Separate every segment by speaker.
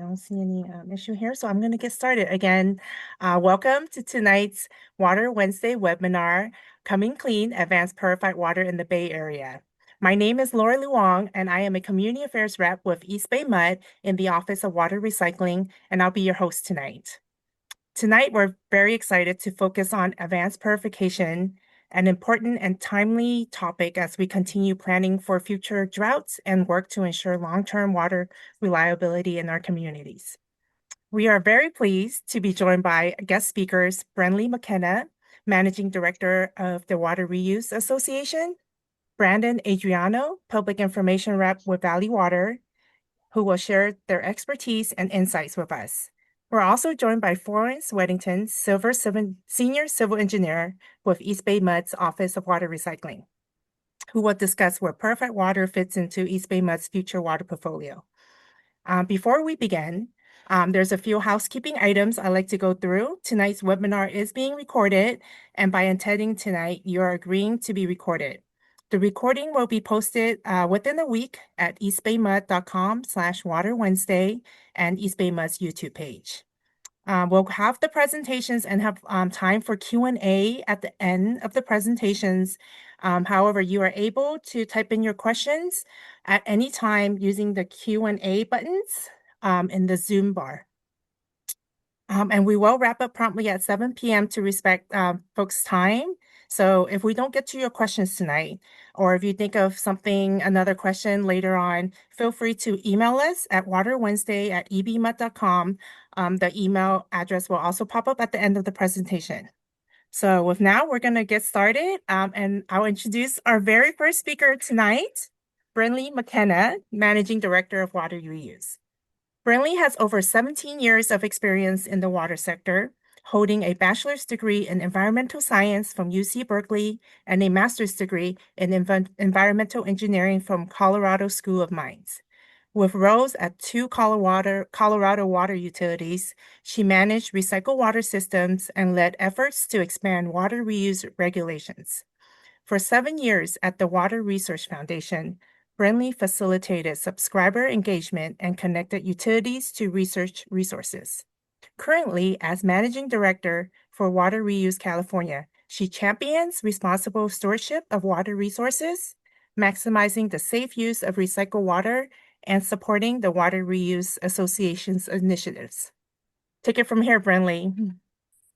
Speaker 1: don't see any issue here, so I'm going to get started. Again, welcome to tonight's Water Wednesday webinar, Coming Clean, Advanced Purified Water in the Bay Area. My name is Laura Luong, and I am a Community Affairs Rep with East Bay MUD in the Office of Water Recycling, and I'll be your host tonight. Tonight, we're very excited to focus on advanced purification, an important and timely topic as we continue planning for future droughts and work to ensure long-term water reliability in our communities. We are very pleased to be joined by guest speakers, Brenley McKenna, Managing Director of the WateReuse Association, Brandon Adriano, Public Information Rep with Valley Water, who will share their expertise and insights with us. We're also joined by Florence Weddington, Senior Civil Engineer with East Bay MUD's Office of Water Recycling, who will discuss where purified water fits into East Bay MUD's future water portfolio. Before we begin, there's a few housekeeping items I'd like to go through. Tonight's webinar is being recorded, and by attending tonight, you're agreeing to be recorded. The recording will be posted within a week at eastbaymud.com/waterwednesday and East Bay MUD's YouTube page. We'll have the presentations and have time for Q&A at the end of the presentations. However, you are able to type in your questions at any time using the Q&A buttons in the Zoom bar. And we will wrap up promptly at 7 p.m. to respect folks' time. So if we don't get to your questions tonight, or if you think of another question later on, feel free to email us at waterwednesday@ebmud.com. The email address will also pop up at the end of the presentation. So with now, we're going to get started, and I'll introduce our very first speaker tonight, Brenley McKenna, Managing Director of WateReuse. Brenley has over 17 years of experience in the water sector, holding a bachelor's degree in environmental science from UC Berkeley and a master's degree in environmental engineering from Colorado School of Mines. With roles at two Colorado water utilities, she managed recycled water systems and led efforts to expand water reuse regulations. For 7 years at the Water Research Foundation, Brenley facilitated subscriber engagement and connected utilities to research resources. Currently, as Managing Director for WateReuse California, she champions responsible stewardship of water resources, maximizing the safe use of recycled water, and supporting the WateReuse Association's initiatives. Take it from here, Brenley.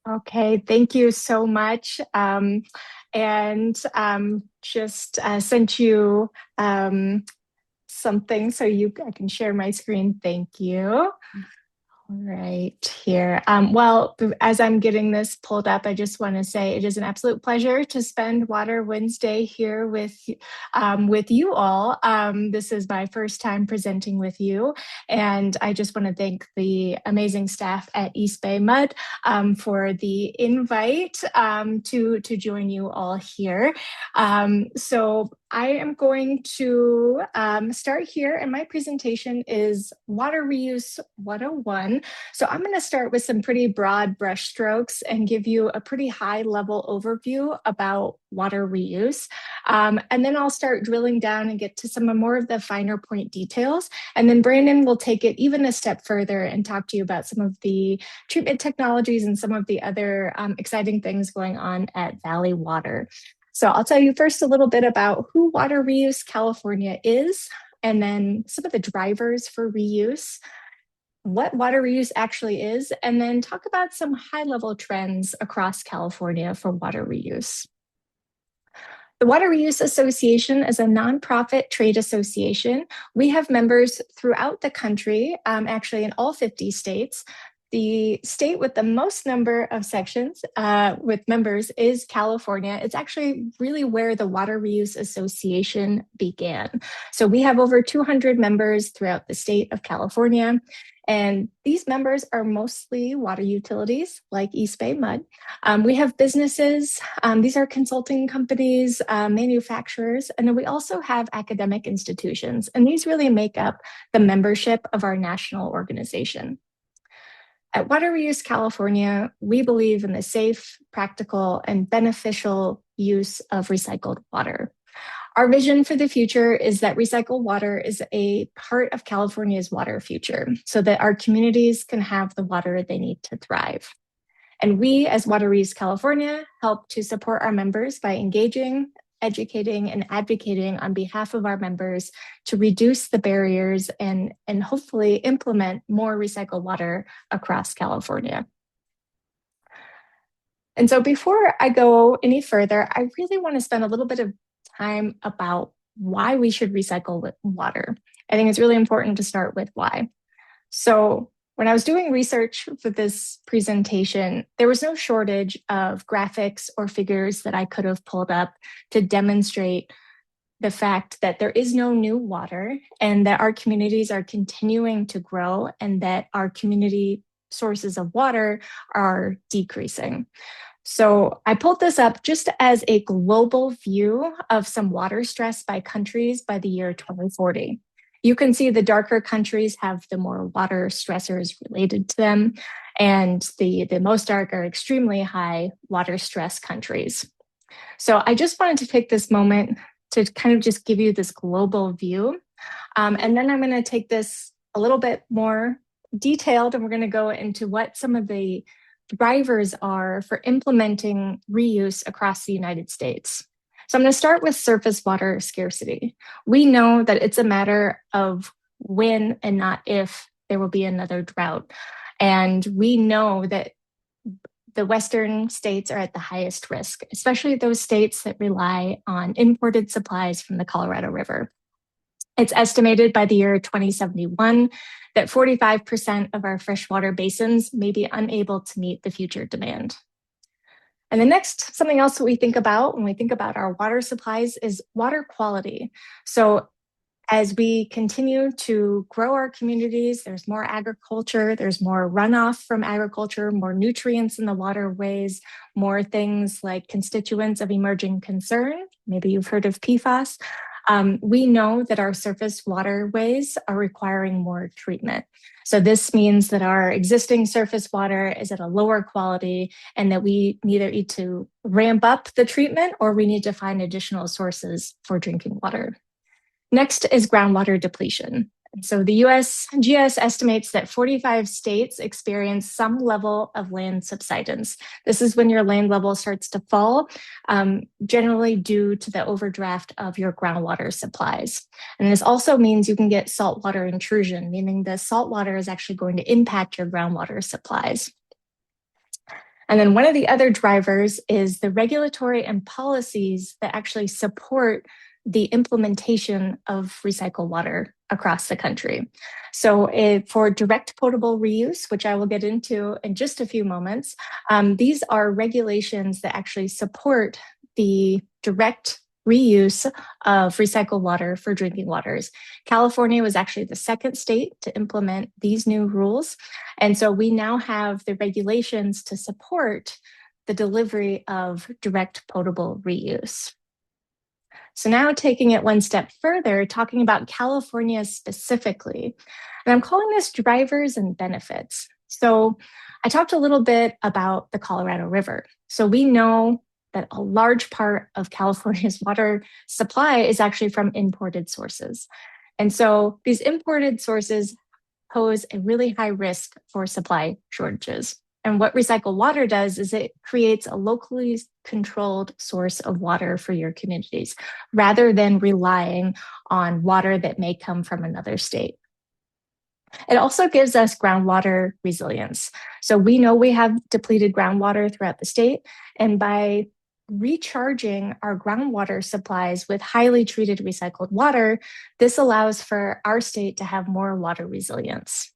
Speaker 2: Okay, thank you so much. Just sent you something so I can share my screen. Thank you. All right, here. Well, as I'm getting this pulled up, I just want to say it is an absolute pleasure to spend Water Wednesday here with you all. This is my first time presenting with you, and I just want to thank the amazing staff at East Bay MUD for the invite to join you all here. So I am going to start here, and my presentation is Water Reuse 101. So I'm going to start with some pretty broad brushstrokes and give you a pretty high-level overview about water reuse. And then I'll start drilling down and get to some more of the finer point details. And then Brandon will take it even a step further and talk to you about some of the treatment technologies and some of the other exciting things going on at Valley Water. So I'll tell you first a little bit about who WateReuse California is, and then some of the drivers for reuse, what water reuse actually is, and then talk about some high-level trends across California for water reuse. The WateReuse Association is a nonprofit trade association. We have members throughout the country, actually in all 50 states. The state with the most number of sections with members is California. It's actually really where the WateReuse Association began. So we have over 200 members throughout the state of California. And these members are mostly water utilities like East Bay MUD. We have businesses, these are consulting companies, manufacturers, and then we also have academic institutions. And these really make up the membership of our national organization. At WateReuse California, we believe in the safe, practical, and beneficial use of recycled water. Our vision for the future is that recycled water is a part of California's water future so that our communities can have the water they need to thrive. And we, as WateReuse California, help to support our members by engaging, educating, and advocating on behalf of our members to reduce the barriers and hopefully implement more recycled water across California. And so before I go any further, I really want to spend a little bit of time about why we should recycle water. I think it's really important to start with why. So when I was doing research for this presentation, there was no shortage of graphics or figures that I could have pulled up to demonstrate the fact that there is no new water and that our communities are continuing to grow and that our community sources of water are decreasing. So I pulled this up just as a global view of some water stress by countries by the year 2040. You can see the darker countries have the more water stressors related to them, and the most dark are extremely high water stress countries. So I just wanted to take this moment to kind of just give you this global view. And then I'm going to take this a little bit more detailed, and we're going to go into what some of the drivers are for implementing reuse across the United States. So I'm going to start with surface water scarcity. We know that it's a matter of when and not if there will be another drought. And we know that the Western states are at the highest risk, especially those states that rely on imported supplies from the Colorado River. It's estimated by the year 2071 that 45% of our freshwater basins may be unable to meet the future demand. And the next, something else that we think about when we think about our water supplies is water quality. So as we continue to grow our communities, there's more agriculture, there's more runoff from agriculture, more nutrients in the waterways, more things like constituents of emerging concern. Maybe you've heard of PFAS. We know that our surface waterways are requiring more treatment. So this means that our existing surface water is at a lower quality and that we either need to ramp up the treatment or we need to find additional sources for drinking water. Next is groundwater depletion. So the USGS estimates that 45 states experience some level of land subsidence. This is when your land level starts to fall, generally due to the overdraft of your groundwater supplies. And this also means you can get saltwater intrusion, meaning the saltwater is actually going to impact your groundwater supplies. And then one of the other drivers is the regulatory and policies that actually support the implementation of recycled water across the country. So for direct potable reuse, which I will get into in just a few moments, these are regulations that actually support the direct reuse of recycled water for drinking waters. California was actually the second state to implement these new rules. And so we now have the regulations to support the delivery of direct potable reuse. So now taking it one step further, talking about California specifically, and I'm calling this drivers and benefits. So I talked a little bit about the Colorado River. So we know that a large part of California's water supply is actually from imported sources. And so these imported sources pose a really high risk for supply shortages. And what recycled water does is it creates a locally controlled source of water for your communities, rather than relying on water that may come from another state. It also gives us groundwater resilience. So we know we have depleted groundwater throughout the state, and by recharging our groundwater supplies with highly treated recycled water, this allows for our state to have more water resilience.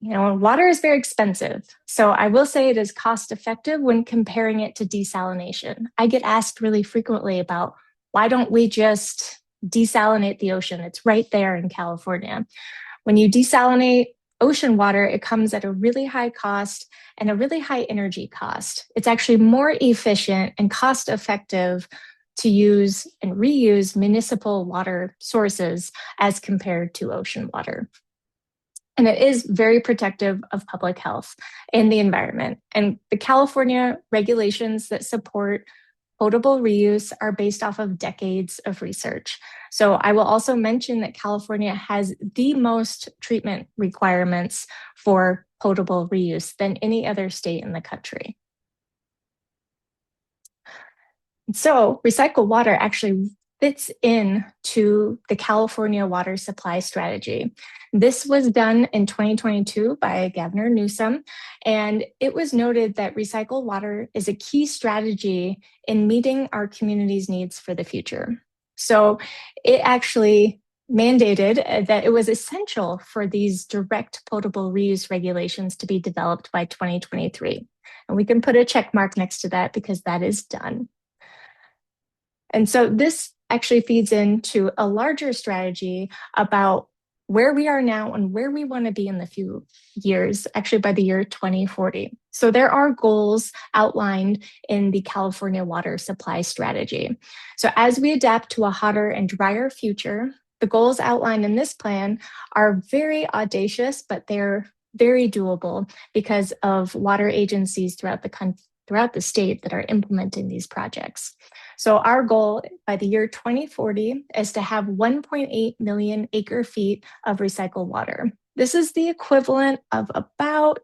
Speaker 2: You know, water is very expensive. So I will say it is cost effective when comparing it to desalination. I get asked really frequently about why don't we just desalinate the ocean? It's right there in California. When you desalinate ocean water, it comes at a really high cost and a really high energy cost. It's actually more efficient and cost effective to use and reuse municipal water sources as compared to ocean water. And it is very protective of public health and the environment. And the California regulations that support potable reuse are based off of decades of research. So I will also mention that California has the most treatment requirements for potable reuse than any other state in the country. So recycled water actually fits into the California water supply strategy. This was done in 2022 by Governor Newsom, and it was noted that recycled water is a key strategy in meeting our community's needs for the future. So it actually mandated that it was essential for these direct potable reuse regulations to be developed by 2023. And we can put a check mark next to that because that is done. And so this actually feeds into a larger strategy about where we are now and where we want to be in the few years, actually by the year 2040. So there are goals outlined in the California water supply strategy. So as we adapt to a hotter and drier future, the goals outlined in this plan are very audacious, but they're very doable because of water agencies throughout the state that are implementing these projects. So our goal by the year 2040 is to have 1.8 million acre feet of recycled water. This is the equivalent of about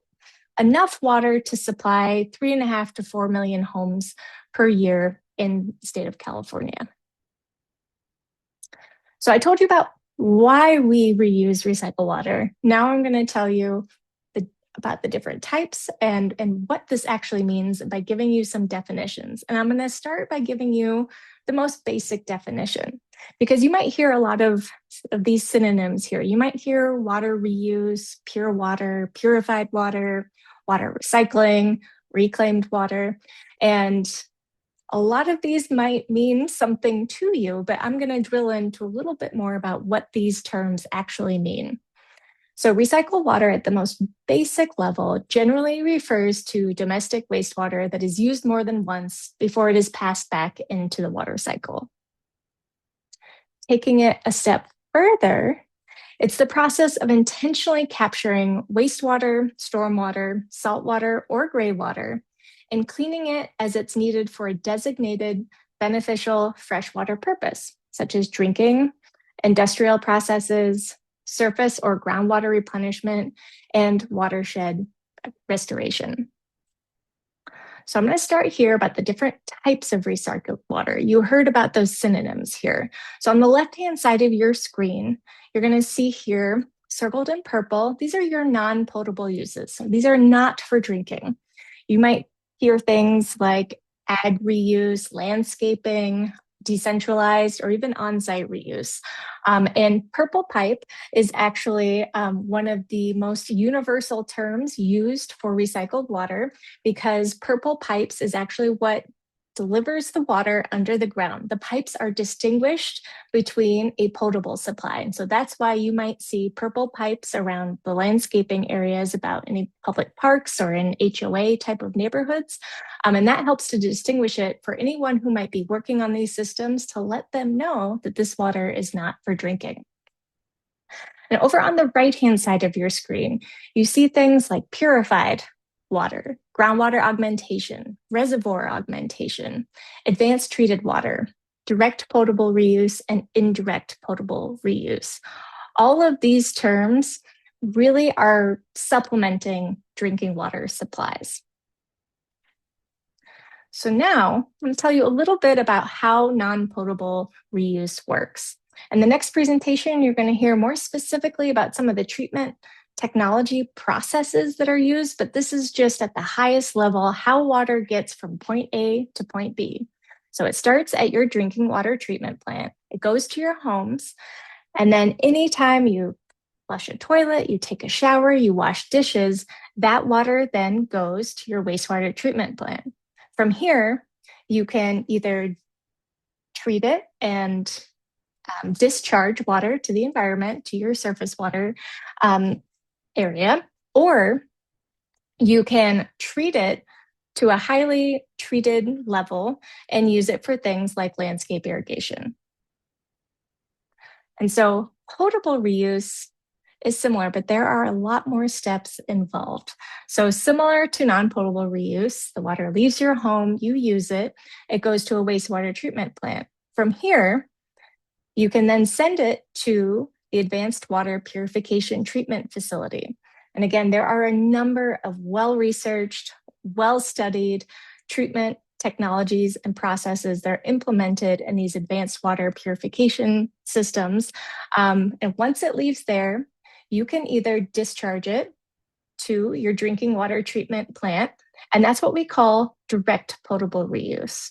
Speaker 2: enough water to supply 3.5 to 4 million homes per year in the state of California. So I told you about why we reuse recycled water. Now I'm going to tell you about the different types and what this actually means by giving you some definitions. And I'm going to start by giving you the most basic definition, because you might hear a lot of these synonyms here. You might hear water reuse, pure water, purified water, water recycling, reclaimed water. And a lot of these might mean something to you, but I'm going to drill into a little bit more about what these terms actually mean. So recycled water at the most basic level generally refers to domestic wastewater that is used more than once before it is passed back into the water cycle. Taking it a step further, it's the process of intentionally capturing wastewater, stormwater, saltwater, or gray water and cleaning it as it's needed for a designated beneficial freshwater purpose, such as drinking, industrial processes, surface or groundwater replenishment, and watershed restoration. So I'm going to start here about the different types of recycled water. You heard about those synonyms here. So on the left-hand side of your screen, you're going to see here circled in purple, these are your non-potable uses. So these are not for drinking. You might hear things like ag reuse, landscaping, decentralized, or even on-site reuse. And purple pipe is actually one of the most universal terms used for recycled water, because purple pipes is actually what delivers the water under the ground. The pipes are distinguished between a potable supply. And so that's why you might see purple pipes around the landscaping areas about any public parks or in HOA type of neighborhoods. And that helps to distinguish it for anyone who might be working on these systems, to let them know that this water is not for drinking. And over on the right-hand side of your screen, you see things like purified water, groundwater augmentation, reservoir augmentation, advanced treated water, direct potable reuse, and indirect potable reuse. All of these terms really are supplementing drinking water supplies. So now I'm going to tell you a little bit about how non-potable reuse works. In the next presentation, you're going to hear more specifically about some of the treatment technology processes that are used, but this is just at the highest level, how water gets from point A to point B. So it starts at your drinking water treatment plant, it goes to your homes, and then anytime you flush a toilet, you take a shower, you wash dishes, that water then goes to your wastewater treatment plant. From here, you can either treat it and discharge water to the environment, to your surface water area, or you can treat it to a highly treated level and use it for things like landscape irrigation. And so potable reuse is similar, but there are a lot more steps involved. So similar to non-potable reuse, the water leaves your home, you use it, it goes to a wastewater treatment plant. From here, you can then send it to the Advanced Water Purification Treatment Facility. And again, there are a number of well-researched, well-studied treatment technologies and processes that are implemented in these advanced water purification systems. And once it leaves there, you can either discharge it to your drinking water treatment plant, and that's what we call direct potable reuse.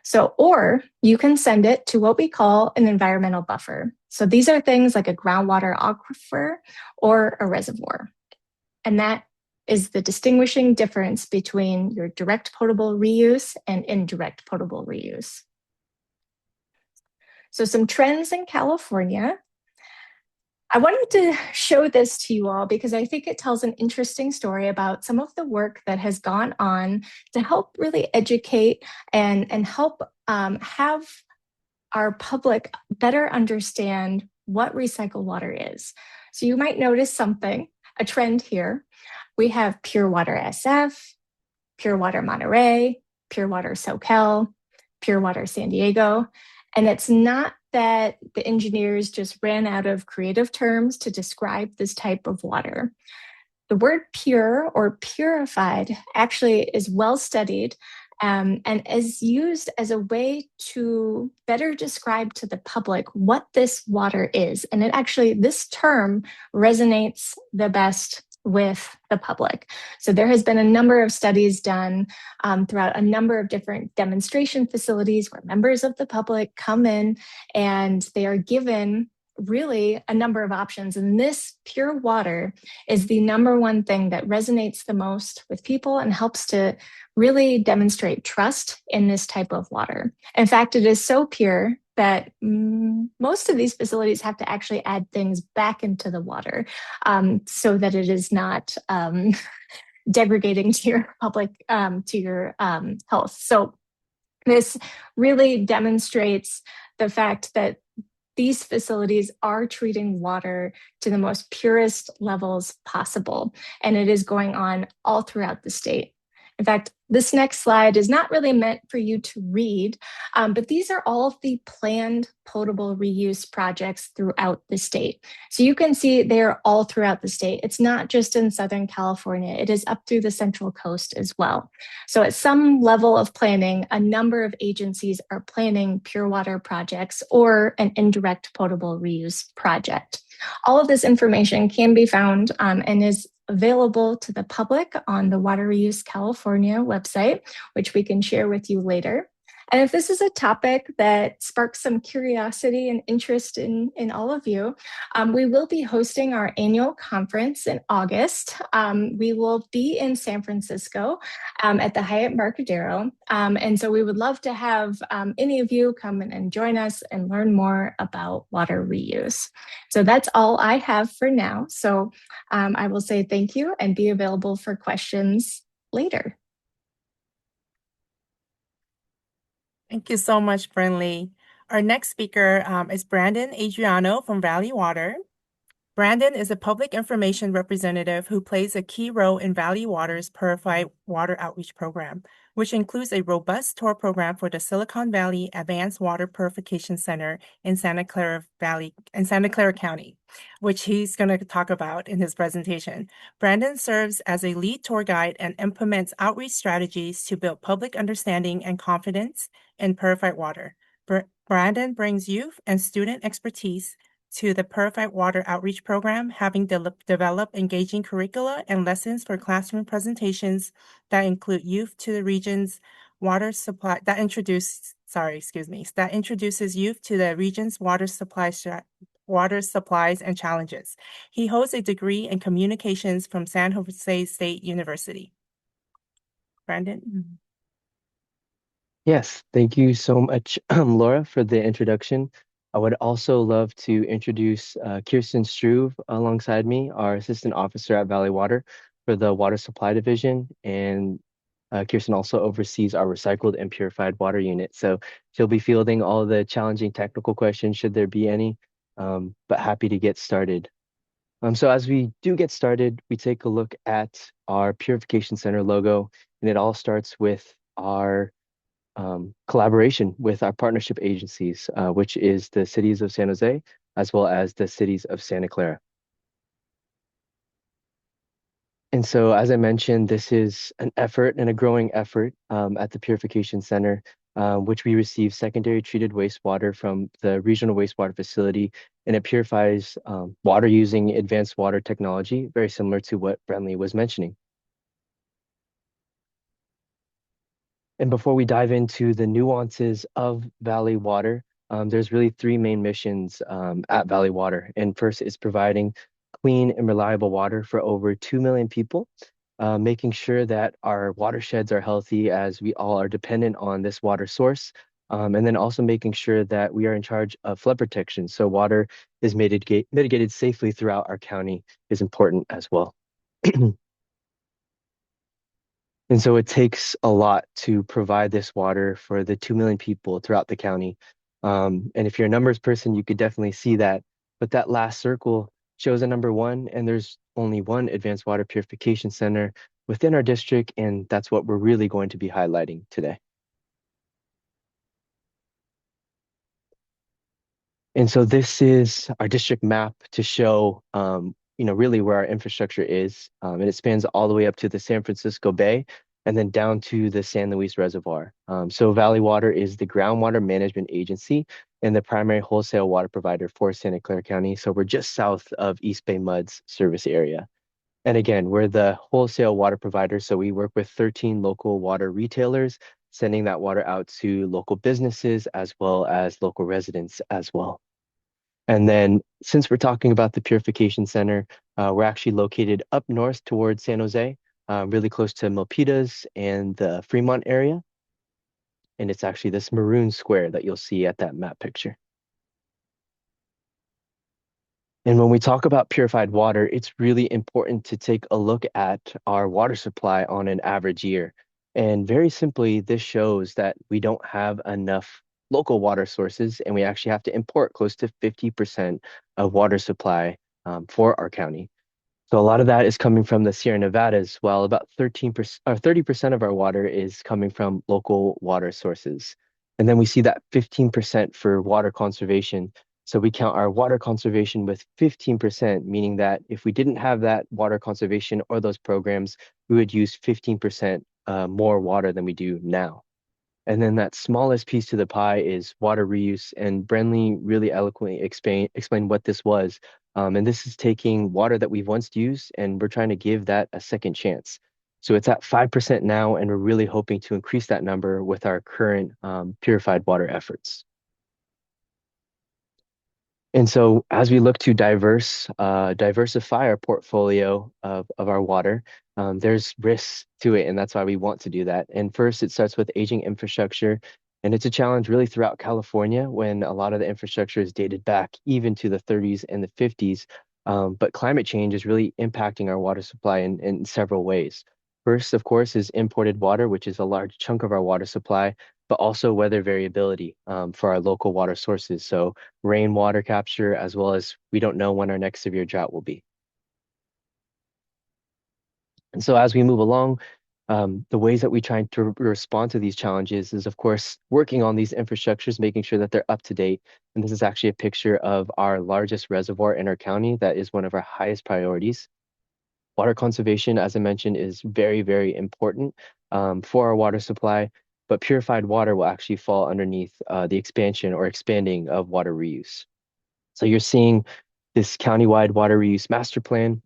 Speaker 2: So, or you can send it to what we call an environmental buffer. So these are things like a groundwater aquifer or a reservoir. And that is the distinguishing difference between your direct potable reuse and indirect potable reuse. So some trends in California. I wanted to show this to you all because I think it tells an interesting story about some of the work that has gone on to help really educate and help have our public better understand what recycled water is. So you might notice a trend here. We have Pure Water SF, Pure Water Monterey, Pure Water SoCal, Pure Water San Diego. And it's not that the engineers just ran out of creative terms to describe this type of water. The word pure or purified actually is well studied and is used as a way to better describe to the public what this water is. And this term resonates the best with the public. So there has been a number of studies done throughout a number of different demonstration facilities where members of the public come in and they are given really a number of options. And this pure water is the number one thing that resonates the most with people and helps to really demonstrate trust in this type of water. In fact, it is so pure that most of these facilities have to actually add things back into the water so that it is not degrading to your public, to your health. So this really demonstrates the fact that these facilities are treating water to the most purest levels possible, and it is going on all throughout the state. In fact, this next slide is not really meant for you to read, but these are all of the planned potable reuse projects throughout the state. So you can see they are all throughout the state. It's not just in Southern California, it is up through the Central Coast as well. So at some level of planning, a number of agencies are planning pure water projects or an indirect potable reuse project. All of this information can be found and is available to the public on the WateReuse California website, which we can share with you later. And if this is a topic that sparks some curiosity and interest in all of you, we will be hosting our annual conference in August. We will be in San Francisco at the Hyatt Embarcadero. And so we would love to have any of you come and join us and learn more about water reuse. So that's all I have for now. So I will say thank you and be available for questions later.
Speaker 1: Thank you so much, Brenley. Our next speaker is Brandon Adriano from Valley Water. Brandon is a public information representative who plays a key role in Valley Water's Purified Water Outreach Program, which includes a robust tour program for the Silicon Valley Advanced Water Purification Center in Santa Clara County, which he's going to talk about in his presentation. Brandon serves as a lead tour guide and implements outreach strategies to build public understanding and confidence in purified water. Brandon brings youth and student expertise to the Purified Water Outreach Program, having developed engaging curricula and lessons for classroom presentations that include youth to the region's water supply, that introduces youth to the region's water supplies and challenges. He holds a degree in communications from San Jose State University. Brandon?
Speaker 3: Yes, thank you so much, Laura, for the introduction. I would also love to introduce Kirsten Struve alongside me, our assistant officer at Valley Water for the Water Supply Division. And Kirsten also oversees our recycled and purified water unit. So she'll be fielding all the challenging technical questions should there be any, but happy to get started. So as we do get started, we take a look at our Purification Center logo, and it all starts with our collaboration with our partnership agencies, which is the cities of San Jose, as well as the cities of Santa Clara. And so, as I mentioned, this is an effort and a growing effort at the Purification Center, which we receive secondary treated wastewater from the regional wastewater facility, and it purifies water using advanced water technology, very similar to what Brenley was mentioning. And before we dive into the nuances of Valley Water, there's really three main missions at Valley Water. And first is providing clean and reliable water for over 2 million people, making sure that our watersheds are healthy as we all are dependent on this water source. And then also making sure that we are in charge of flood protection. So water is mitigated safely throughout our county is important as well. And so it takes a lot to provide this water for the 2 million people throughout the county. And if you're a numbers person, you could definitely see that. But that last circle shows a number one, and there's only one advanced water purification center within our district, and that's what we're really going to be highlighting today. And so this is our district map to show, really where our infrastructure is. And it spans all the way up to the San Francisco Bay and then down to the San Luis Reservoir. So Valley Water is the groundwater management agency and the primary wholesale water provider for Santa Clara County. So we're just south of East Bay MUD's service area. And again, we're the wholesale water provider. So we work with 13 local water retailers, sending that water out to local businesses as well as local residents as well. And then since we're talking about the Purification Center, we're actually located up north towards San Jose, really close to Milpitas and the Fremont area. And it's actually this maroon square that you'll see at that map picture. And when we talk about purified water, it's really important to take a look at our water supply on an average year. And very simply, this shows that we don't have enough local water sources, and we actually have to import close to 50% of water supply for our county. So a lot of that is coming from the Sierra Nevadas, while about 13% or 30% of our water is coming from local water sources. And then we see that 15% for water conservation. So we count our water conservation with 15%, meaning that if we didn't have that water conservation or those programs, we would use 15% more water than we do now. And then that smallest piece to the pie is water reuse. And Brenley really eloquently explained what this was. And this is taking water that we've once used and we're trying to give that a second chance. So it's at 5% now, and we're really hoping to increase that number with our current purified water efforts. And so as we look to diversify our portfolio of our water, there's risks to it, and that's why we want to do that. And first, it starts with aging infrastructure, and it's a challenge really throughout California when a lot of the infrastructure is dated back even to the 30s and the 50s. But climate change is really impacting our water supply in several ways. First, of course, is imported water, which is a large chunk of our water supply, but also weather variability for our local water sources. So rainwater capture, as well as we don't know when our next severe drought will be. And so as we move along, the ways that we try to respond to these challenges is, of course, working on these infrastructures, making sure that they're up to date. And this is actually a picture of our largest reservoir in our county. That is one of our highest priorities. Water conservation, as I mentioned, is very, very important for our water supply, but purified water will actually fall underneath the expansion or expanding of water reuse. So you're seeing this countywide water reuse master plan,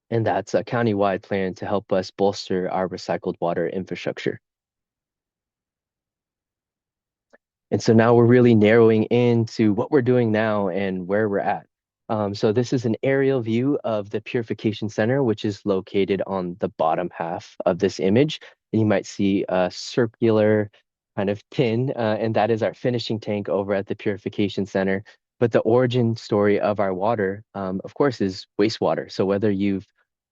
Speaker 3: and that's a countywide plan to help us bolster our recycled water infrastructure. And so now we're really narrowing into what we're doing now and where we're at. So this is an aerial view of the Purification Center, which is located on the bottom half of this image. And you might see a circular kind of tin, and that is our finishing tank over at the Purification Center. But the origin story of our water, of course, is wastewater. So whether you've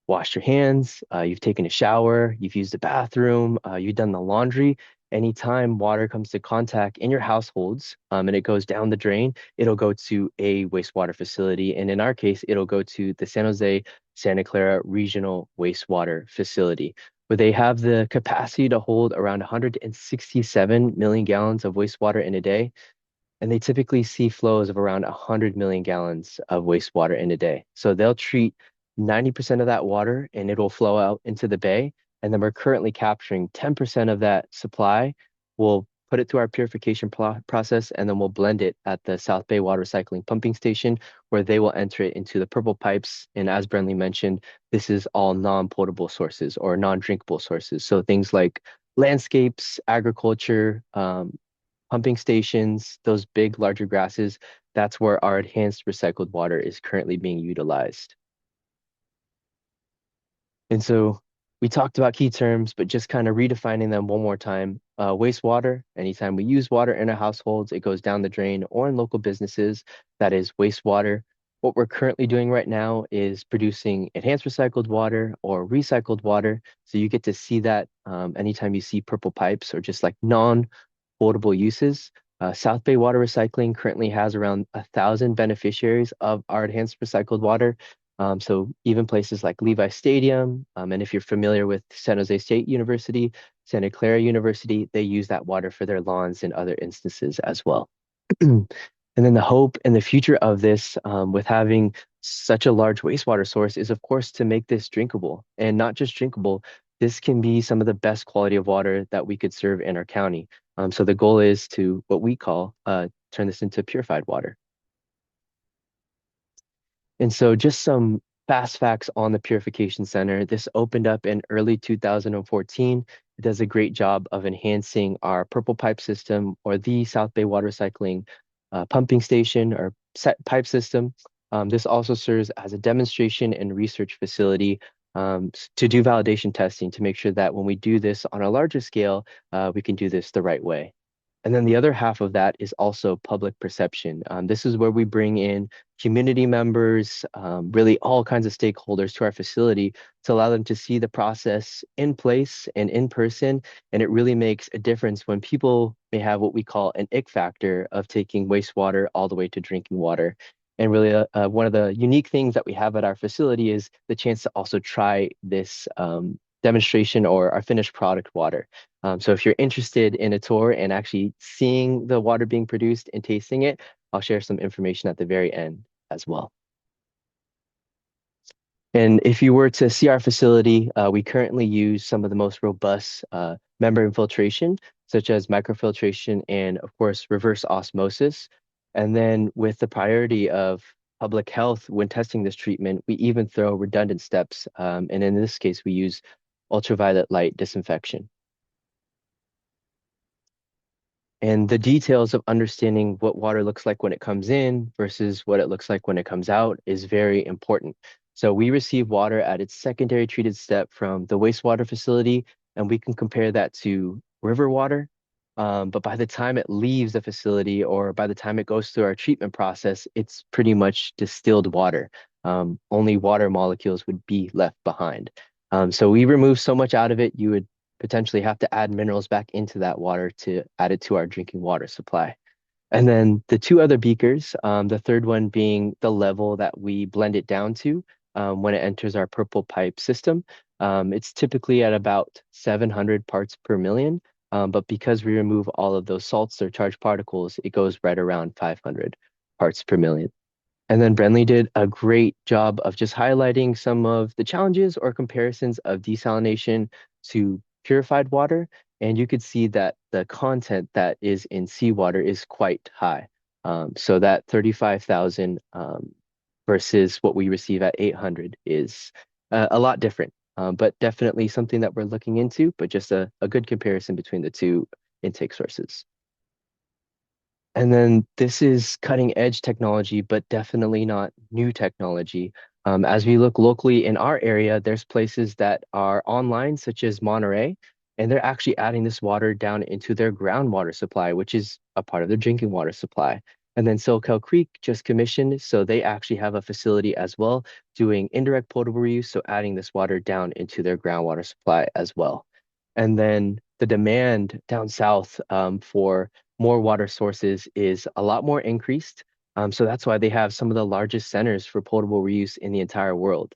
Speaker 3: washed your hands, you've taken a shower, you've used the bathroom, you've done the laundry, anytime water comes to contact in your households, and it goes down the drain, it'll go to a wastewater facility. And in our case, it'll go to the San Jose Santa Clara Regional Wastewater Facility, where they have the capacity to hold around 167 million gallons of wastewater in a day. And they typically see flows of around 100 million gallons of wastewater in a day. So they'll treat 90% of that water and it'll flow out into the bay. And then we're currently capturing 10% of that supply. We'll put it through our purification process, and then we'll blend it at the South Bay Water Recycling Pumping Station, where they will enter it into the purple pipes. And as Brenley mentioned, this is all non-potable sources or non-drinkable sources. So things like landscapes, agriculture, pumping stations, those big, larger grasses, that's where our enhanced recycled water is currently being utilized. And so we talked about key terms, but just kind of redefining them one more time. Wastewater, anytime we use water in our households, it goes down the drain or in local businesses, that is wastewater. What we're currently doing right now is producing enhanced recycled water or recycled water. So you get to see that anytime you see purple pipes or just like non-potable uses. South Bay Water Recycling currently has around 1,000 beneficiaries of our enhanced recycled water. So even places like Levi Stadium, and if you're familiar with San Jose State University, Santa Clara University, they use that water for their lawns and other instances as well. And then the hope and the future of this, with having such a large wastewater source, is of course to make this drinkable. And not just drinkable, this can be some of the best quality of water that we could serve in our county. So the goal is to what we call turn this into purified water. And so just some fast facts on the Purification Center. This opened up in early 2014. It does a great job of enhancing our purple pipe system, or the South Bay Water Recycling pumping station or set pipe system. This also serves as a demonstration and research facility to do validation testing to make sure that when we do this on a larger scale, we can do this the right way. And then the other half of that is also public perception. This is where we bring in community members, really all kinds of stakeholders to our facility to allow them to see the process in place and in person. And it really makes a difference when people may have what we call an ick factor of taking wastewater all the way to drinking water. And really, one of the unique things that we have at our facility is the chance to also try this demonstration or our finished product water. So if you're interested in a tour and actually seeing the water being produced and tasting it, I'll share some information at the very end as well. And if you were to see our facility, we currently use some of the most robust membrane filtration, such as microfiltration and, of course, reverse osmosis. And then with the priority of public health when testing this treatment, we even throw redundant steps. And in this case, we use ultraviolet light disinfection. And the details of understanding what water looks like when it comes in versus what it looks like when it comes out is very important. So we receive water at its secondary treated step from the wastewater facility, and we can compare that to river water. But by the time it leaves the facility or by the time it goes through our treatment process, it's pretty much distilled water. Only water molecules would be left behind. So we remove so much out of it, you would potentially have to add minerals back into that water to add it to our drinking water supply. And then the two other beakers, the third one being the level that we blend it down to when it enters our purple pipe system. It's typically at about 700 parts per million, but because we remove all of those salts or charged particles, it goes right around 500 parts per million. And then Brenley did a great job of just highlighting some of the challenges or comparisons of desalination to purified water. And you could see that the content that is in seawater is quite high. So that 35,000 versus what we receive at 800 is a lot different, but definitely something that we're looking into, but just a good comparison between the two intake sources. And then this is cutting edge technology, but definitely not new technology. As we look locally in our area, there's places that are online, such as Monterey, and they're actually adding this water down into their groundwater supply, which is a part of their drinking water supply. And then Soquel Creek just commissioned, so they actually have a facility as well doing indirect potable reuse, so adding this water down into their groundwater supply as well. And then the demand down south for more water sources is a lot more increased. So that's why they have some of the largest centers for potable reuse in the entire world.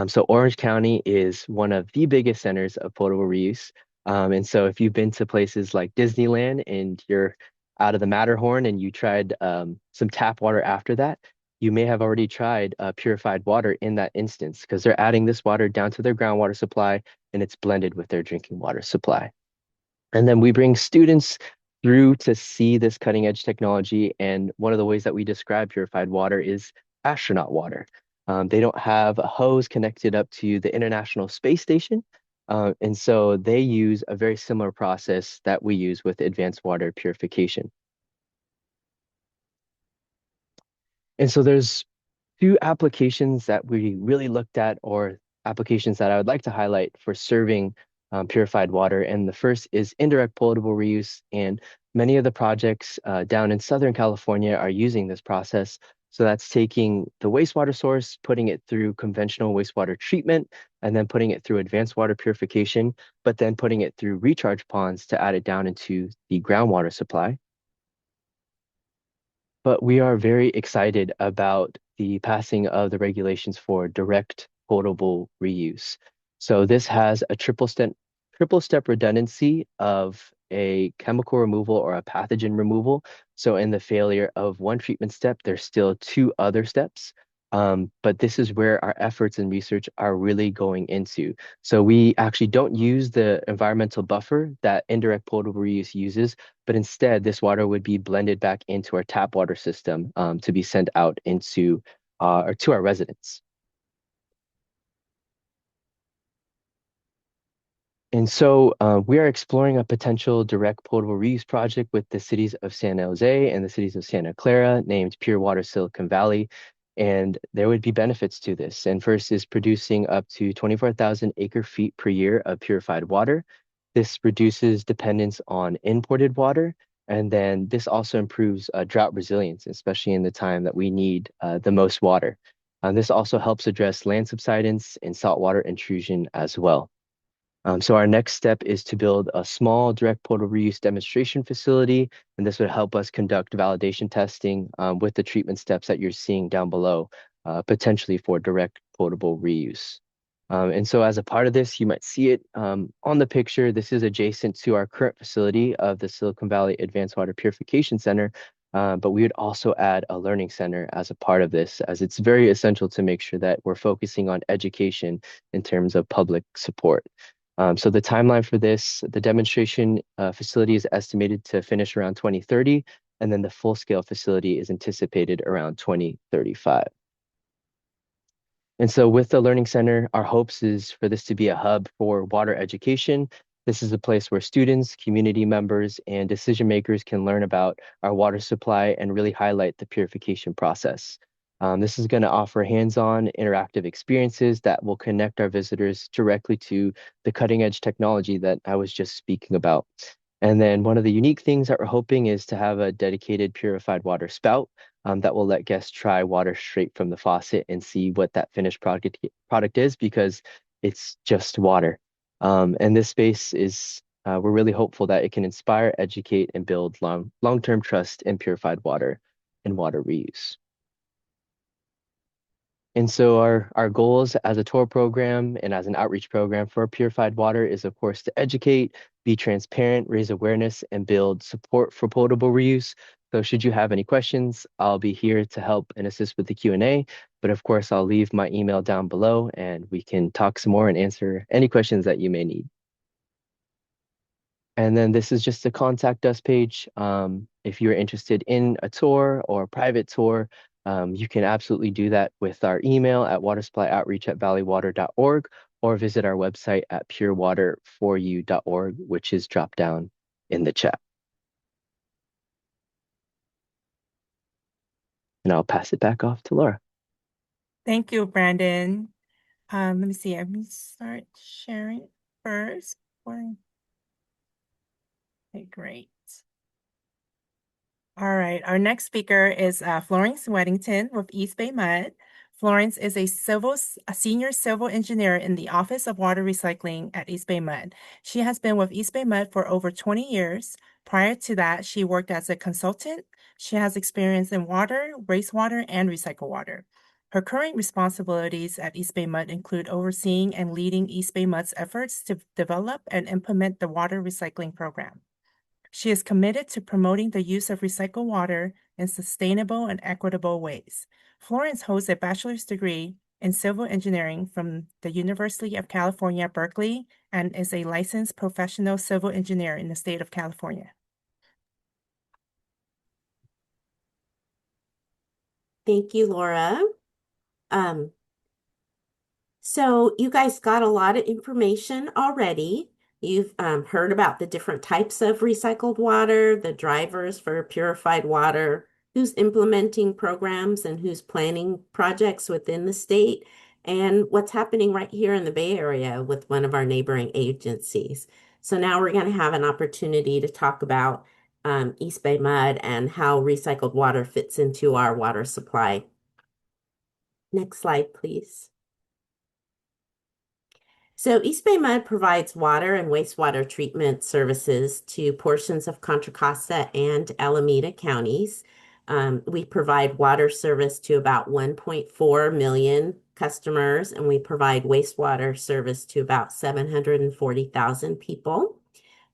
Speaker 3: So Orange County is one of the biggest centers of potable reuse. And so if you've been to places like Disneyland and you're out of the Matterhorn and you tried some tap water after that, you may have already tried purified water in that instance because they're adding this water down to their groundwater supply and it's blended with their drinking water supply. And then we bring students through to see this cutting edge technology. And one of the ways that we describe purified water is astronaut water. They don't have a hose connected up to the International Space Station. And so they use a very similar process that we use with advanced water purification. And so there's two applications that we really looked at, or applications that I would like to highlight for serving purified water. And the first is indirect potable reuse. And many of the projects down in Southern California are using this process. So that's taking the wastewater source, putting it through conventional wastewater treatment, and then putting it through advanced water purification, but then putting it through recharge ponds to add it down into the groundwater supply. But we are very excited about the passing of the regulations for direct potable reuse. So this has a triple step redundancy of a chemical removal or a pathogen removal. So in the failure of one treatment step, there's still two other steps. But this is where our efforts and research are really going into. So we actually don't use the environmental buffer that indirect potable reuse uses, but instead this water would be blended back into our tap water system to be sent out into or to our residents. And so we are exploring a potential direct potable reuse project with the cities of San Jose and the cities of Santa Clara named Pure Water Silicon Valley. And there would be benefits to this. And first is producing up to 24,000 acre feet per year of purified water. This reduces dependence on imported water. And then this also improves drought resilience, especially in the time that we need the most water. This also helps address land subsidence and saltwater intrusion as well. So our next step is to build a small direct potable reuse demonstration facility, and this would help us conduct validation testing with the treatment steps that you're seeing down below, potentially for direct potable reuse. And so as a part of this, you might see it on the picture. This is adjacent to our current facility of the Silicon Valley Advanced Water Purification Center, but we would also add a learning center as a part of this, as it's very essential to make sure that we're focusing on education in terms of public support. So the timeline for this, the demonstration facility is estimated to finish around 2030, and then the full-scale facility is anticipated around 2035. And so with the Learning Center, our hopes is for this to be a hub for water education. This is a place where students, community members, and decision makers can learn about our water supply and really highlight the purification process. This is going to offer hands-on interactive experiences that will connect our visitors directly to the cutting edge technology that I was just speaking about. And then one of the unique things that we're hoping is to have a dedicated purified water spout that will let guests try water straight from the faucet and see what that finished product is, because it's just water. And this space is, we're really hopeful that it can inspire, educate, and build long-term trust in purified water and water reuse. And so our goals as a tour program and as an outreach program for purified water is, of course, to educate, be transparent, raise awareness, and build support for potable reuse. So should you have any questions, I'll be here to help and assist with the Q&A. But of course, I'll leave my email down below and we can talk some more and answer any questions that you may need. And then this is just a contact us page. If you're interested in a tour or a private tour, you can absolutely do that with our email at watersupplyoutreach@valleywater.org or visit our website at purewater4u.org, which is dropped down in the chat. And I'll pass it back off to Laura.
Speaker 1: Thank you, Brandon. Let me see. Let me start sharing first. Okay, great. All right, our next speaker is Florence Weddington with East Bay Mud. Florence is a senior civil engineer in the Office of Water Recycling at EBMUD. She has been with EBMUD for over 20 years. Prior to that, she worked as a consultant. She has experience in water, wastewater, and recycled water. Her current responsibilities at EBMUD include overseeing and leading EBMUD's efforts to develop and implement the water recycling program. She is committed to promoting the use of recycled water in sustainable and equitable ways. Florence holds a bachelor's degree in civil engineering from the University of California, Berkeley, and is a licensed professional civil engineer in the state of California.
Speaker 4: Thank you, Laura. So you guys got a lot of information already. You've heard about the different types of recycled water, the drivers for purified water, who's implementing programs and who's planning projects within the state, and what's happening right here in the Bay Area with one of our neighboring agencies. So now we're going to have an opportunity to talk about East Bay Mud and how recycled water fits into our water supply. Next slide, please. So East Bay Mud provides water and wastewater treatment services to portions of Contra Costa and Alameda counties. We provide water service to about 1.4 million customers, and we provide wastewater service to about 740,000 people.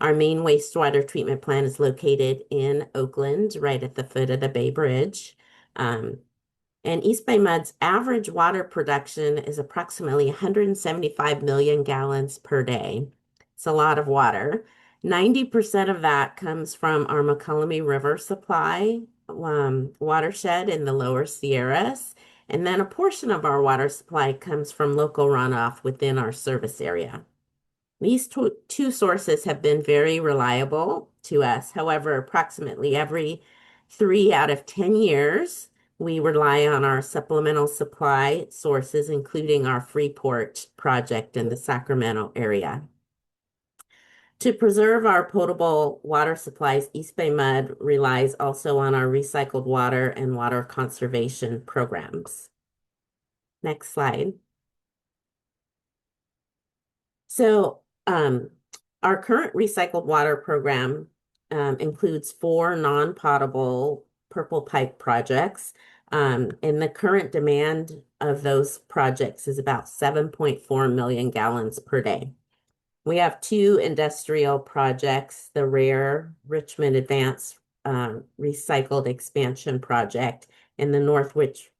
Speaker 4: Our main wastewater treatment plant is located in Oakland, right at the foot of the Bay Bridge. And East Bay Mud's average water production is approximately 175 million gallons per day. It's a lot of water. 90% of that comes from our McCollum River supply watershed in the lower Sierras. And then a portion of our water supply comes from local runoff within our service area. These two sources have been very reliable to us. However, approximately every 3 out of 10 years, we rely on our supplemental supply sources, including our Freeport project in the Sacramento area. To preserve our potable water supplies, East Bay Mud relies also on our recycled water and water conservation programs. Next slide. So our current recycled water program includes 4 non-potable purple pipe projects. And the current demand of those projects is about 7.4 million gallons per day. We have 2 industrial projects, the Rare Richmond Advanced Recycled Expansion Project and the North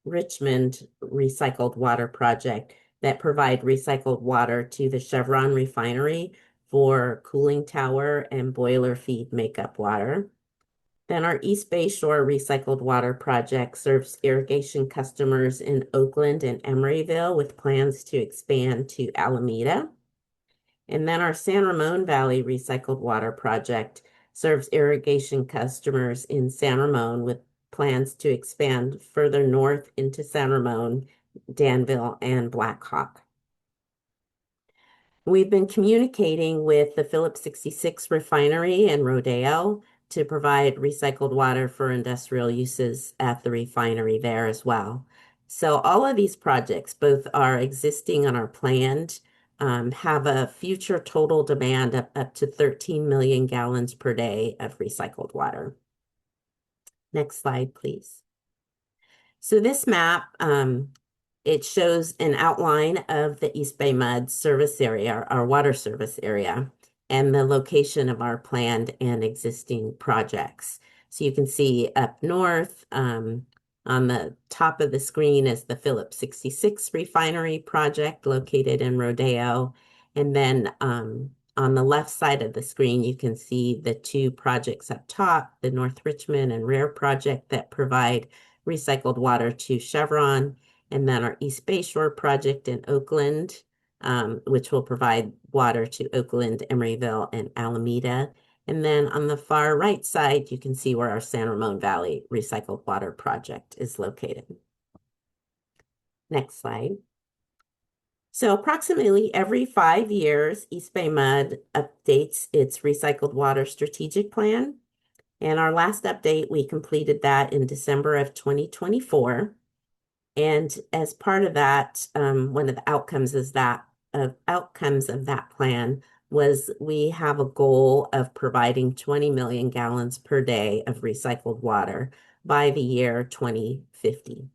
Speaker 4: Richmond Recycled Water Project that provide recycled water to the Chevron refinery for cooling tower and boiler feed makeup water. Then our East Bay Shore Recycled Water Project serves irrigation customers in Oakland and Emeryville with plans to expand to Alameda. And then our San Ramon Valley Recycled Water Project serves irrigation customers in San Ramon with plans to expand further north into San Ramon, Danville, and Blackhawk. We've been communicating with the Phillips 66 refinery in Rodeo to provide recycled water for industrial uses at the refinery there as well. So all of these projects, both our existing and our planned, have a future total demand of up to 13 million gallons per day of recycled water. Next slide, please. So this map, it shows an outline of the East Bay Mud service area, our water service area, and the location of our planned and existing projects. So you can see up north, on the top of the screen is the Phillips 66 refinery project located in Rodeo. And then on the left side of the screen, you can see the 2 projects up top, the North Richmond and Rare project that provide recycled water to Chevron, and then our East Bay Shore project in Oakland, which will provide water to Oakland, Emeryville, and Alameda. And then on the far right side, you can see where our San Ramon Valley Recycled Water Project is located. Next slide. So approximately every 5 years, East Bay Mud updates its recycled water strategic plan. And our last update, we completed that in December of 2024. And as part of that, one of the outcomes is that outcomes of that plan was we have a goal of providing 20 million gallons per day of recycled water by the year 2050.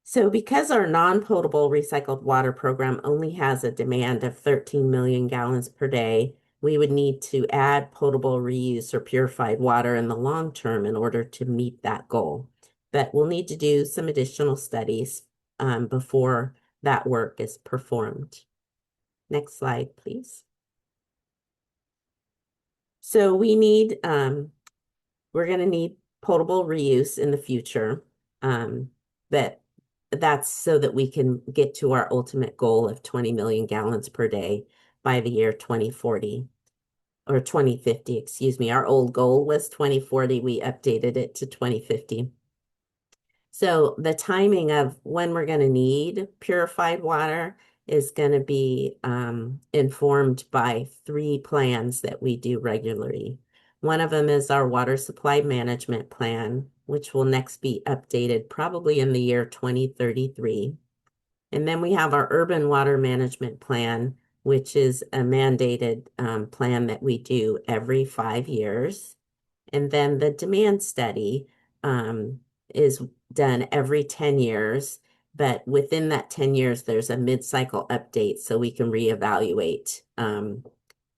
Speaker 4: So because our non-potable recycled water program only has a demand of 13 million gallons per day, we would need to add potable reuse or purified water in the long term in order to meet that goal. But we'll need to do some additional studies before that work is performed. Next slide, please. So we're going to need potable reuse in the future. That's so that we can get to our ultimate goal of 20 million gallons per day by the year 2040 or 2050, excuse me. Our old goal was 2040. We updated it to 2050. So the timing of when we're going to need purified water is going to be informed by 3 plans that we do regularly. One of them is our water supply management plan, which will next be updated probably in the year 2033. And then we have our urban water management plan, which is a mandated plan that we do every 5 years. And then the demand study is done every 10 years, but within that 10 years, there's a mid-cycle update so we can reevaluate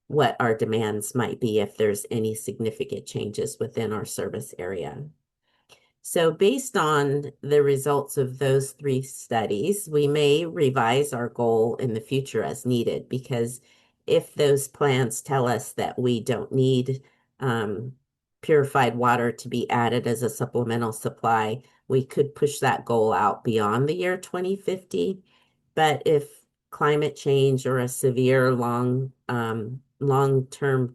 Speaker 4: what our demands might be if there's any significant changes within our service area. So based on the results of those 3 studies, we may revise our goal in the future as needed, because if those plans tell us that we don't need purified water to be added as a supplemental supply, we could push that goal out beyond the year 2050. But if climate change or a severe long-term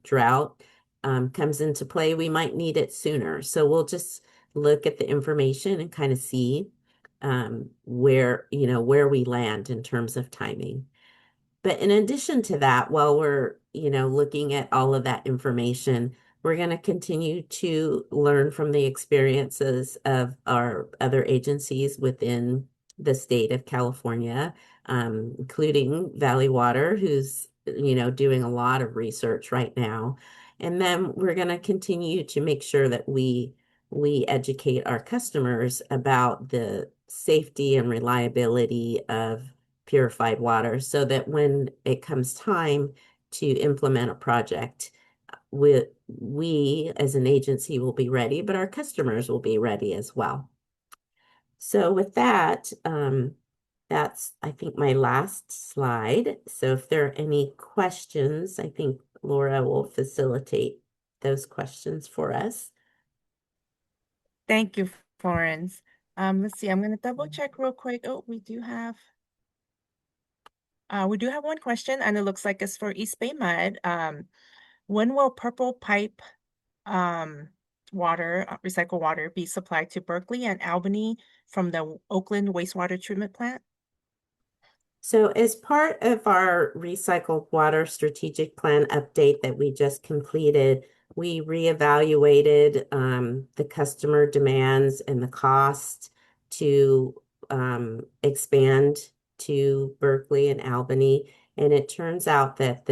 Speaker 4: drought comes into play, we might need it sooner. So we'll just look at the information and kind of see where we land in terms of timing. But in addition to that, while we're looking at all of that information, we're going to continue to learn from the experiences of our other agencies within the state of California, including Valley Water, who's doing a lot of research right now. And then we're going to continue to make sure that we educate our customers about the safety and reliability of purified water, so that when it comes time to implement a project, we as an agency will be ready, but our customers will be ready as well. So with that, that's, I think, my last slide. So if there are any questions, I think Laura will facilitate those questions for us.
Speaker 1: Thank you, Florence. Let's see, I'm going to double check real quick. Oh, we do have one question, and it looks like it's for East Bay Mud. When will purple pipe recycled water be supplied to Berkeley and Albany from the Oakland wastewater treatment plant?
Speaker 4: So as part of our recycled water strategic plan update that we just completed, we reevaluated the customer demands and the cost to expand to Berkeley and Albany. And it turns out that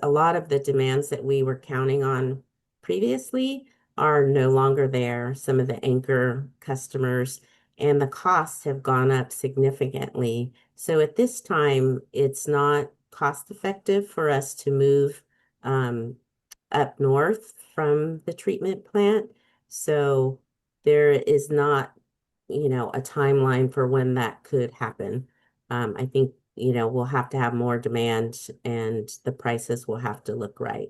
Speaker 4: a lot of the demands that we were counting on previously are no longer there, some of the anchor customers, and the costs have gone up significantly. So at this time, it's not cost effective for us to move up north from the treatment plant. So there is not, a timeline for when that could happen. I think, we'll have to have more demand and the prices will have to look right.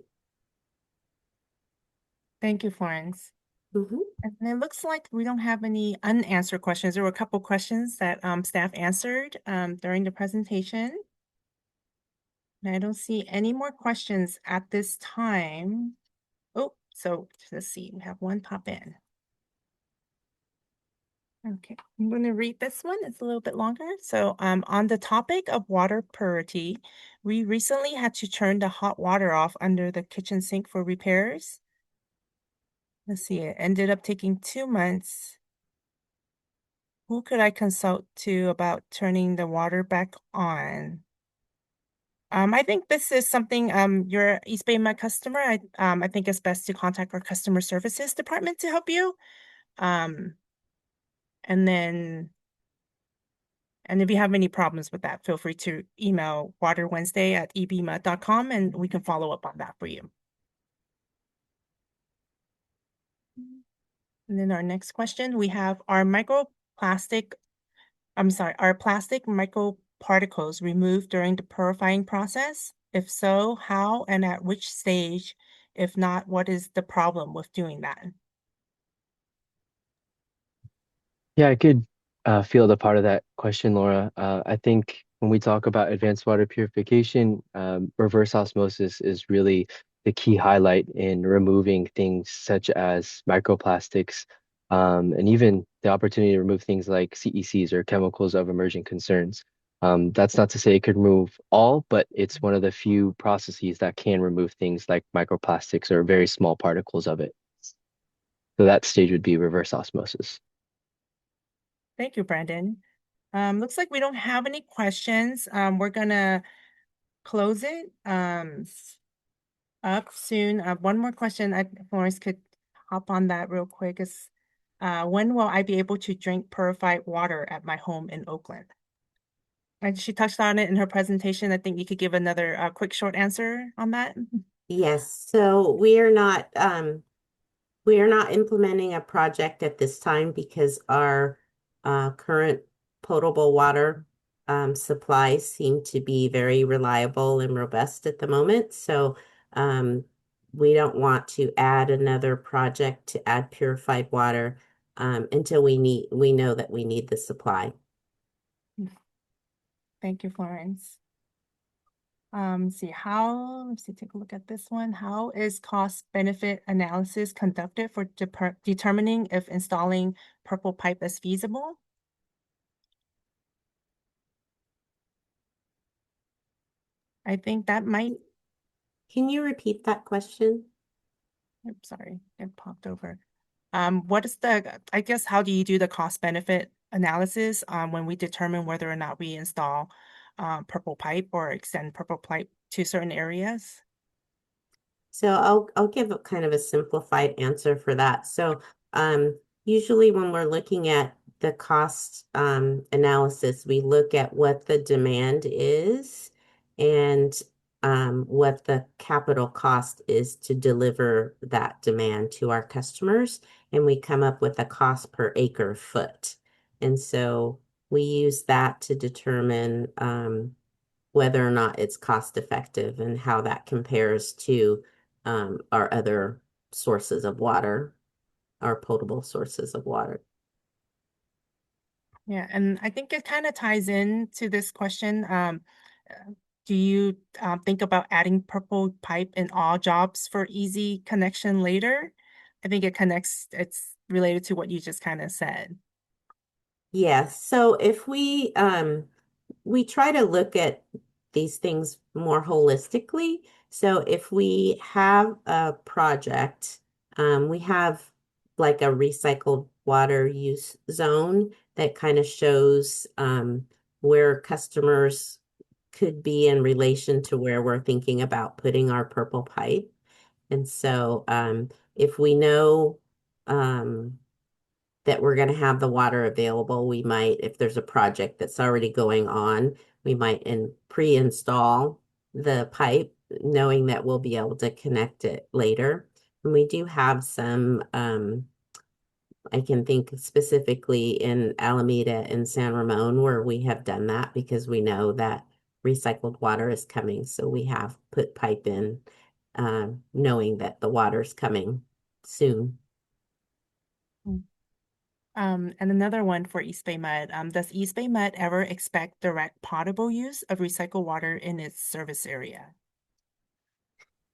Speaker 1: Thank you, Florence.
Speaker 4: Mm-hmm.
Speaker 1: And it looks like we don't have any unanswered questions. There were a couple questions that staff answered during the presentation. And I don't see any more questions at this time. Oh, so let's see, we have one pop in. Okay, I'm going to read this one. It's a little bit longer. So on the topic of water purity, we recently had to turn the hot water off under the kitchen sink for repairs. Let's see, it ended up taking 2 months. Who could I consult to about turning the water back on? I think this is something, you're East Bay MUD customer. I think it's best to contact our customer services department to help you. Um, and then, and if you have any problems with that, feel free to email waterwednesday@ebmud.com and we can follow up on that for you. And then our next question, we have are plastic microparticles removed during the purifying process? If so, how and at which stage? If not, what is the problem with doing that?
Speaker 3: Yeah, I could field a part of that question, Laura. I think when we talk about advanced water purification, reverse osmosis is really the key highlight in removing things such as microplastics, and even the opportunity to remove things like CECs or chemicals of emerging concerns. That's not to say it could remove all, but it's one of the few processes that can remove things like microplastics or very small particles of it. So that stage would be reverse osmosis.
Speaker 1: Thank you, Brandon. Looks like we don't have any questions. We're gonna close it up soon. One more question. Florence could hop on that real quick. Is when will I be able to drink purified water at my home in Oakland? And she touched on it in her presentation. I think you could give another quick short answer on that.
Speaker 4: Yes, so we are not implementing a project at this time because our current potable water supplies seem to be very reliable and robust at the moment. So we don't want to add another project to add purified water until we know that we need the supply.
Speaker 1: Thank you, Florence. Let's see, take a look at this one. How is cost benefit analysis conducted for determining if installing purple pipe is feasible? I think that might,
Speaker 4: Can you repeat that question?
Speaker 1: oops, sorry, it popped over. What is I guess, how do you do the cost benefit analysis when we determine whether or not we install purple pipe or extend purple pipe to certain areas?
Speaker 4: So I'll give a kind of a simplified answer for that. So usually when we're looking at the cost analysis, we look at what the demand is and what the capital cost is to deliver that demand to our customers, and we come up with a cost per acre foot. And so we use that to determine whether or not it's cost effective and how that compares to our other sources of water, our potable sources of water.
Speaker 1: Yeah, and I think it kind of ties into this question. Do you think about adding purple pipe in all jobs for easy connection later? I think it's related to what you just kind of said.
Speaker 4: Yes. So if we try to look at these things more holistically. So if we have a project, we have like a recycled water use zone that kind of shows where customers could be in relation to where we're thinking about putting our purple pipe. And so if we know that we're going to have the water available, we might, if there's a project that's already going on, we might pre-install the pipe, knowing that we'll be able to connect it later. And we do have some, I can think specifically in Alameda and San Ramon where we have done that because we know that recycled water is coming. So we have put pipe in, knowing that the water's coming soon.
Speaker 1: And another one for East Bay MUD. Does East Bay MUD ever expect direct potable use of recycled water in its service area?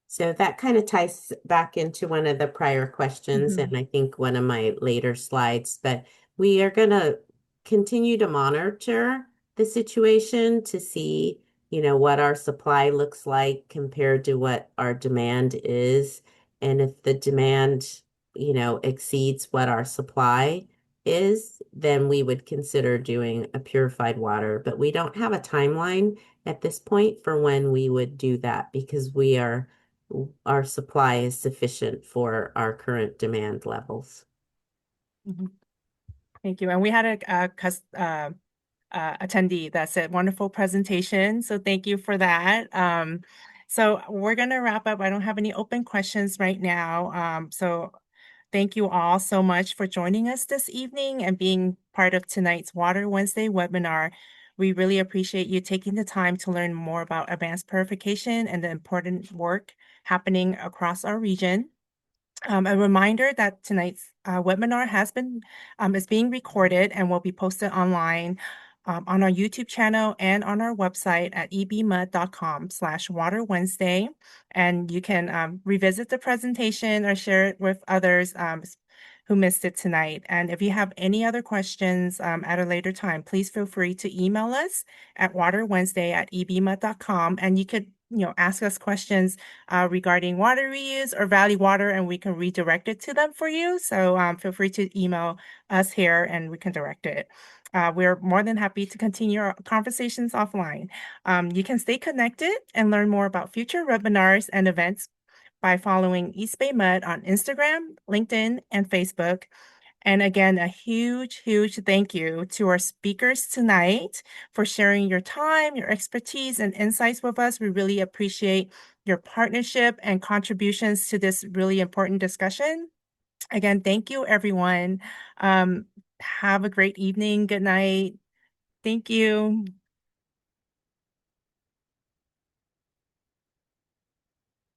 Speaker 4: So that kind of ties back into one of the prior questions, and I think one of my later slides, but we are going to continue to monitor the situation to see, what our supply looks like compared to what our demand is. And if the demand, exceeds what our supply is, then we would consider doing a purified water. But we don't have a timeline at this point for when we would do that because our supply is sufficient for our current demand levels.
Speaker 1: Mhm. Thank you. And we had a attendee that said wonderful presentation. So thank you for that. So we're going to wrap up. I don't have any open questions right now. So thank you all so much for joining us this evening and being part of tonight's Water Wednesday webinar. We really appreciate you taking the time to learn more about advanced purification and the important work happening across our region. A reminder that tonight's webinar is being recorded and will be posted online on our YouTube channel and on our website at ebmud.com/Water Wednesday. And you can revisit the presentation or share it with others who missed it tonight. And if you have any other questions at a later time, please feel free to email us at waterwednesday@ebmud.com. And you could ask us questions regarding water reuse or Valley Water, and we can redirect it to them for you. So feel free to email us here and we can direct it. We're more than happy to continue our conversations offline. You can stay connected and learn more about future webinars and events by following East Bay Mud on Instagram, LinkedIn, and Facebook. And again, a huge, huge thank you to our speakers tonight for sharing your time, your expertise, and insights with us. We really appreciate your partnership and contributions to this really important discussion. Again, thank you, everyone. Have a great evening. Good night. Thank you.